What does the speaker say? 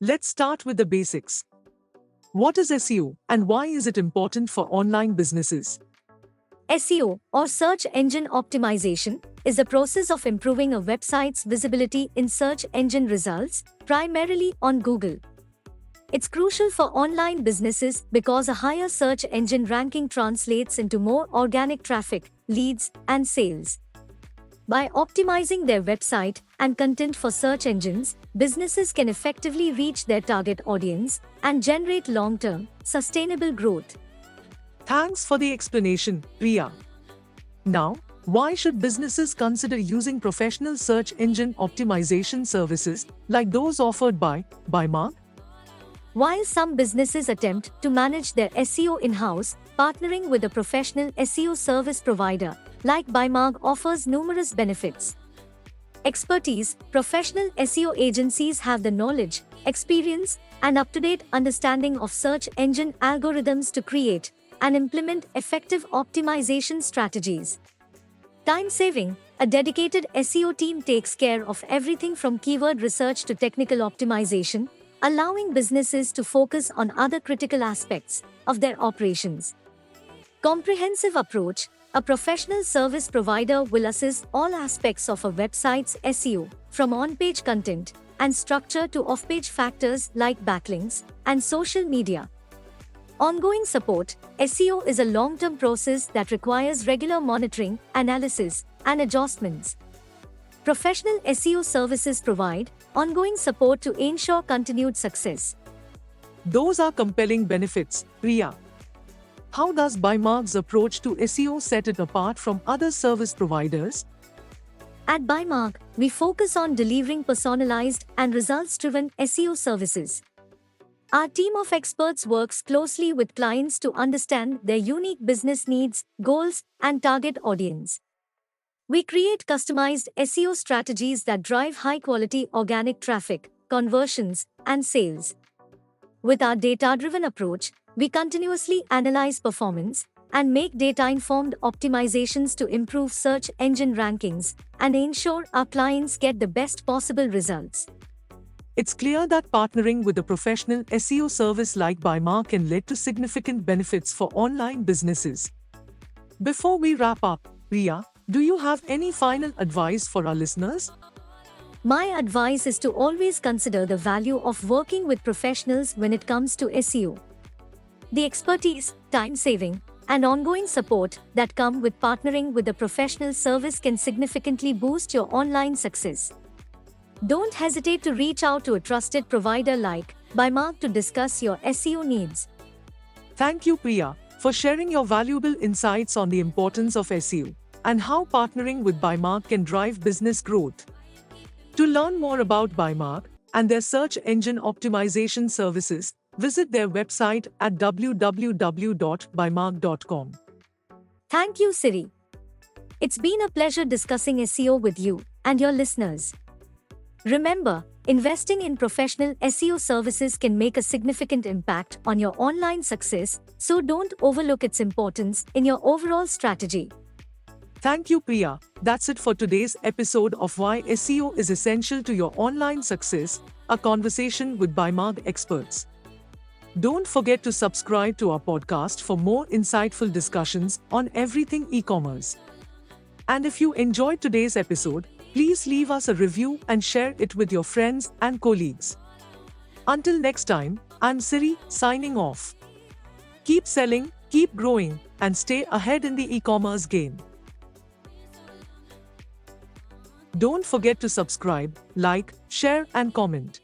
Let's start with the basics. What is SEO and why is it important for online businesses? SEO, or search engine optimization, is the process of improving a website's visibility in search engine results, primarily on Google. It's crucial for online businesses because a higher search engine ranking translates into more organic traffic, leads, and sales. By optimizing their website and content for search engines, businesses can effectively reach their target audience and generate long-term, sustainable growth. Thanks for the explanation, Priya. Now, why should businesses consider using professional search engine optimization services like those offered by BUYMARG? While some businesses attempt to manage their SEO in-house, partnering with a professional SEO service provider like BUYMARG offers numerous benefits. Expertise: professional SEO agencies have the knowledge, experience, and up-to-date understanding of search engine algorithms to create and implement effective optimization strategies. Time saving: a dedicated SEO team takes care of everything from keyword research to technical optimization, allowing businesses to focus on other critical aspects of their operations. Comprehensive approach: a professional service provider will assess all aspects of a website's SEO, from on-page content and structure to off-page factors like backlinks and social media. Ongoing support: SEO is a long-term process that requires regular monitoring, analysis, and adjustments. Professional SEO services provide ongoing support to ensure continued success. Those are compelling benefits, Priya. How does BUYMARG's approach to SEO set it apart from other service providers? At BUYMARG, we focus on delivering personalized and results-driven SEO services. Our team of experts works closely with clients to understand their unique business needs, goals, and target audience. We create customized SEO strategies that drive high-quality organic traffic, conversions, and sales. With our data-driven approach, we continuously analyze performance and make data-informed optimizations to improve search engine rankings and ensure our clients get the best possible results. It's clear that partnering with a professional SEO service like BUYMARG can lead to significant benefits for online businesses. Before we wrap up, Priya, do you have any final advice for our listeners? My advice is to always consider the value of working with professionals when it comes to SEO. The expertise, time saving, and ongoing support that come with partnering with a professional service can significantly boost your online success. Don't hesitate to reach out to a trusted provider like BUYMARG to discuss your SEO needs. Thank you, Priya, for sharing your valuable insights on the importance of SEO and how partnering with BUYMARG can drive business growth. To learn more about BUYMARG and their search engine optimization services, visit their website at www.buymarg.com. Thank you, SIRI. It's been a pleasure discussing SEO with you and your listeners. Remember, investing in professional SEO services can make a significant impact on your online success, so don't overlook its importance in your overall strategy. Thank you, Priya. That's it for today's episode of Why SEO is Essential to Your Online Success, a conversation with BUYMARG experts. Don't forget to subscribe to our podcast for more insightful discussions on everything e-commerce. And if you enjoyed today's episode, please leave us a review and share it with your friends and colleagues. Until next time, I'm SIRI, signing off. Keep selling, keep growing, and stay ahead in the e-commerce game. Don't forget to subscribe, like, share, and comment.